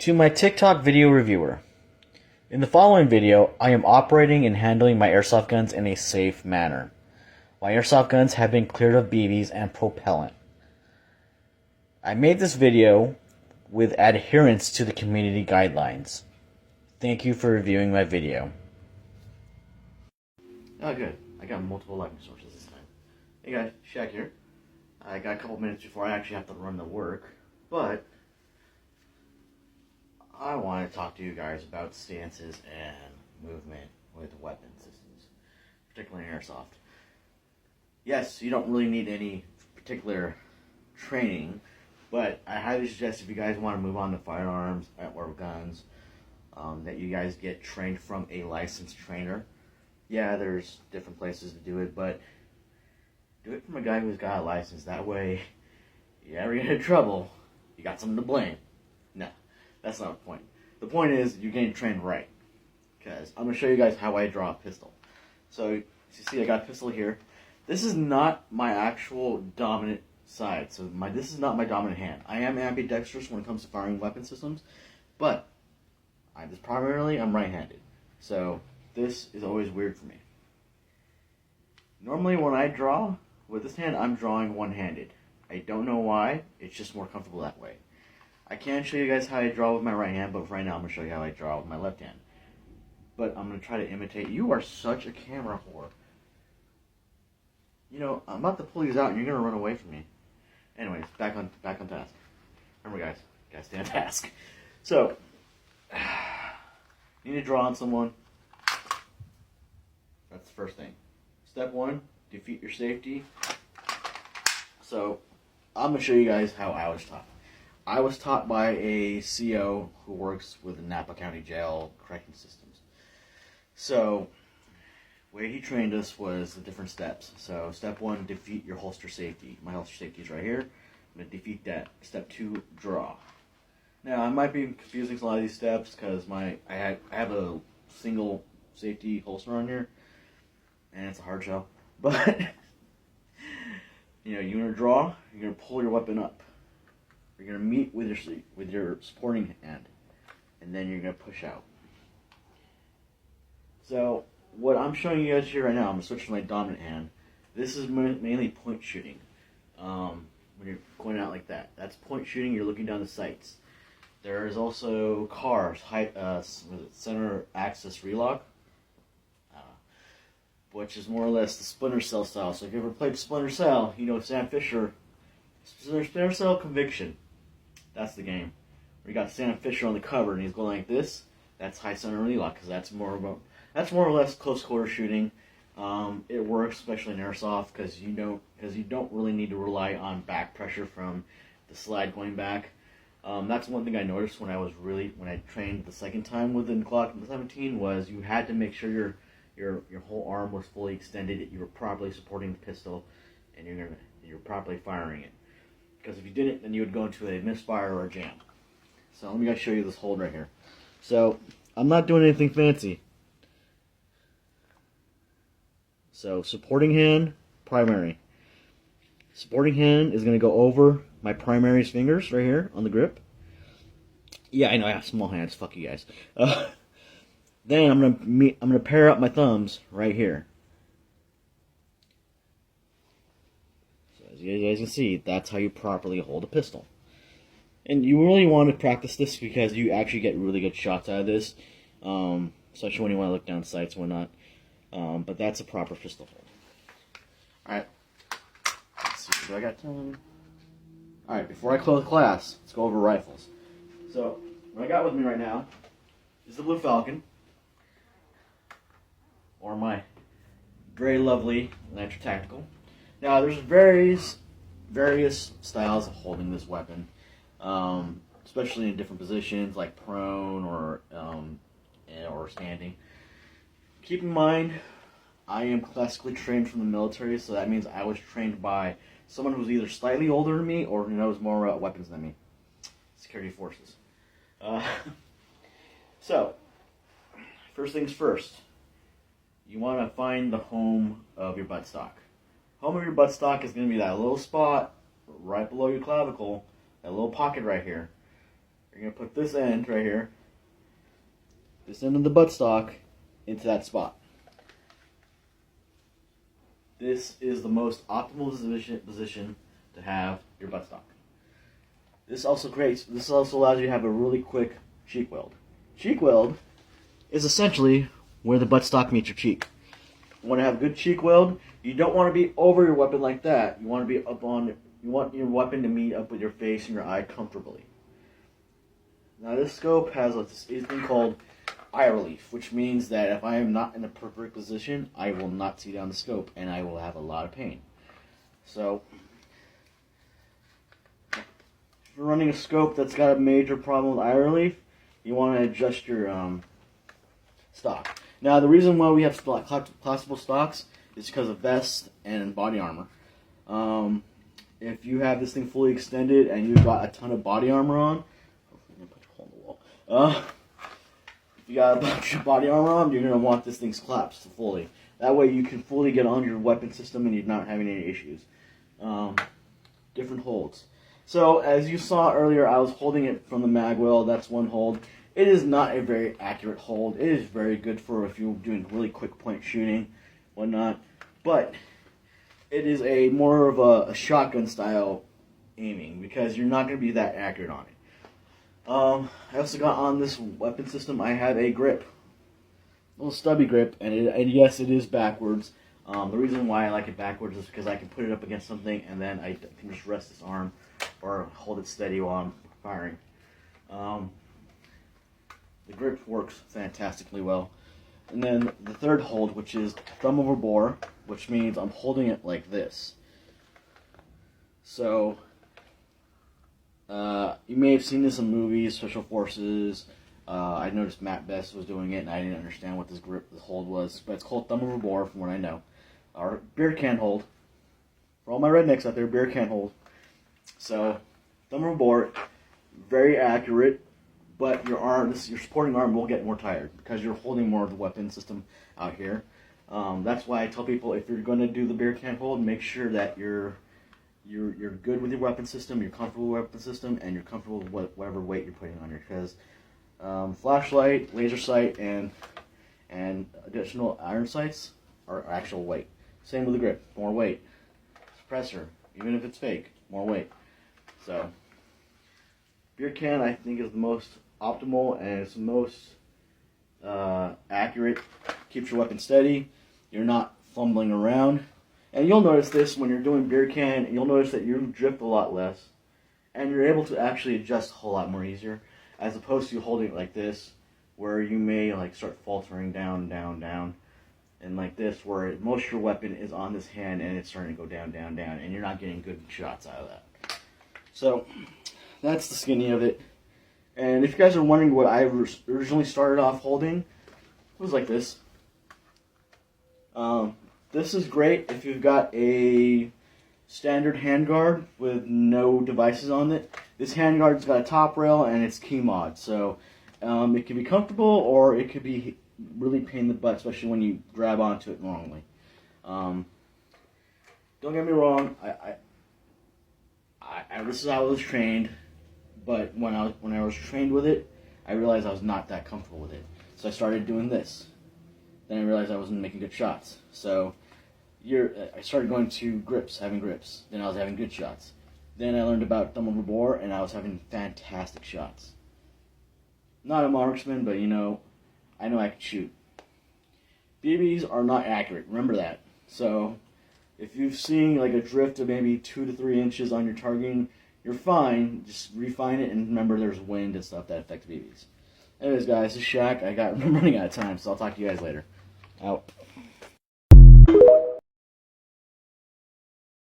To my TikTok video reviewer. In the following video, I am operating and handling my airsoft guns in a safe manner. My airsoft guns have been cleared of BBs and propellant. I made this video with adherence to the community guidelines. Thank you for reviewing my video. Oh good, I got multiple lightning sources this time. Hey guys, Shaq here. I got a couple minutes before I actually have to run to work, but I want to talk to you guys about stances and movement with weapon systems, particularly in airsoft. Yes, you don't really need any particular training, but I highly suggest if you guys want to move on to firearms or guns, that you guys get trained from a licensed trainer. Yeah, there's different places to do it, but do it from a guy who's got a license. That way, if you ever get in trouble, you got someone to blame. No. That's not the point. The point is you're getting trained right. Because I'm going to show you guys how I draw a pistol. So, as you see, I got a pistol here. This is not my actual dominant side. So this is not my dominant hand. I am ambidextrous when it comes to firing weapon systems. But I'm right-handed. So this is always weird for me. Normally when I draw with this hand, I'm drawing one-handed. I don't know why. It's just more comfortable that way. I can show you guys how I draw with my right hand, but right now I'm going to show you how I draw with my left hand. But I'm going to try to imitate. You are such a camera whore. You know, I'm about to pull these out and you're going to run away from me. Anyways, back on task. Remember guys, gotta stay on task. So, you need to draw on someone. That's the first thing. Step one, defeat your safety. So, I'm going to show you guys how I was taught. I was taught by a CO who works with the Napa County Jail Corrections Systems. So, the way he trained us was the different steps. So, step one, defeat your holster safety. My holster safety is right here. I'm going to defeat that. Step two, draw. Now, I might be confusing a lot of these steps because I have a single safety holster on here, and it's a hard shell. But, you know, you're going to draw, you're going to pull your weapon up. You're going to meet with your supporting hand, and then you're going to push out. So, what I'm showing you guys here right now, I'm going to switch to my dominant hand. This is mainly point shooting. When you're going out like that. That's point shooting, you're looking down the sights. There is also cars, center axis relock, which is more or less the Splinter Cell style. So if you ever played Splinter Cell, you know Sam Fisher. Splinter Cell Conviction. That's the game. Where you got Sam Fisher on the cover and he's going like this. That's high center relock because that's more or less close quarter shooting. It works especially in airsoft because you don't really need to rely on back pressure from the slide going back. That's one thing I noticed when I trained the second time with the Glock 17 was you had to make sure your whole arm was fully extended, that you were properly supporting the pistol, and you're properly firing it. Because if you didn't, then you would go into a misfire or a jam. So let me guys show you this hold right here. So I'm not doing anything fancy. So supporting hand, primary. Supporting hand is going to go over my primary's fingers right here on the grip. Yeah, I know I have small hands. Fuck you guys. Then I'm gonna pair up my thumbs right here. So as you guys can see, that's how you properly hold a pistol. And you really want to practice this because you actually get really good shots out of this, especially when you want to look down sights and whatnot. But that's a proper pistol hold. All right. Let's see. Do I got time? All right. Before I close class, let's go over rifles. So what I got with me right now is the Blue Falcon. Or my very lovely Nitro Tactical. Now, there's various styles of holding this weapon, especially in different positions like prone or standing. Keep in mind, I am classically trained from the military, so that means I was trained by someone who's either slightly older than me or who knows more weapons than me. Security forces. So, first things first. You want to find the home of your buttstock. Home of your buttstock is going to be that little spot right below your clavicle, that little pocket right here. you're going to put this end right here, this end of the buttstock, into that spot. This is the most optimal position to have your buttstock. This also allows you to have a really quick cheek weld. Cheek weld is essentially where the buttstock meets your cheek. You want to have a good cheek weld. You don't want to be over your weapon like that. You want to be up on. You want your weapon to meet up with your face and your eye comfortably. Now this scope has this thing called eye relief, which means that if I am not in a perfect position, I will not see down the scope and I will have a lot of pain. So, if you're running a scope that's got a major problem with eye relief, you want to adjust your stock. Now, the reason why we have collapsible stocks is because of vests and body armor. If you have this thing fully extended and you've got a ton of body armor on, I'm going to put a hole in the wall. If you got a bunch of body armor on, you're going to want this thing collapsed fully. That way you can fully get on your weapon system and you're not having any issues. Different holds. So, as you saw earlier, I was holding it from the mag well. That's one hold. It is not a very accurate hold. It is very good for if you're doing really quick point shooting, whatnot. But it is more of a shotgun style aiming because you're not going to be that accurate on it. I also got on this weapon system, I have a grip. A little stubby grip, and yes, it is backwards. The reason why I like it backwards is because I can put it up against something and then I can just rest this arm or hold it steady while I'm firing. The grip works fantastically well. And then the third hold, which is thumb over bore, which means I'm holding it like this. So, you may have seen this in movies, Special Forces. I noticed Matt Best was doing it, and I didn't understand what this hold was. But it's called thumb over bore, from what I know. Or beer can hold. For all my rednecks out there, beer can hold. So, thumb over bore, very accurate. But your supporting arm will get more tired because you're holding more of the weapon system out here. That's why I tell people if you're going to do the beer can hold, make sure that you're good with your weapon system, you're comfortable with your weapon system, and you're comfortable with whatever weight you're putting on it. Because flashlight, laser sight, and additional iron sights are actual weight. Same with the grip, more weight. Suppressor, even if it's fake, more weight. So, beer can I think is the most optimal and it's the most accurate. Keeps your weapon steady. You're not fumbling around. And you'll notice this when you're doing beer can, you'll notice that you drift a lot less. And you're able to actually adjust a whole lot more easier. As opposed to holding it like this, where you may start faltering down, down, down. And like this, where most of your weapon is on this hand and it's starting to go down, down, down. And you're not getting good shots out of that. So, that's the skinny of it. And if you guys are wondering what I originally started off holding, it was like this. This is great if you've got a standard handguard with no devices on it. This handguard's got a top rail and it's key mod, so it can be comfortable or it could be really pain in the butt, especially when you grab onto it wrongly. Don't get me wrong, this is how I was trained. But when I was trained with it, I realized I was not that comfortable with it. So I started doing this. Then I realized I wasn't making good shots. So I started going to grips, having grips. Then I was having good shots. Then I learned about thumb over bore, and I was having fantastic shots. Not a marksman, but I know I can shoot. BBs are not accurate. Remember that. So if you've seen a drift of maybe 2 to 3 inches on your targeting, you're fine. Just refine it and remember there's wind and stuff that affects BBs. Anyways, guys, this is Shaq. I'm running out of time, so I'll talk to you guys later. Out.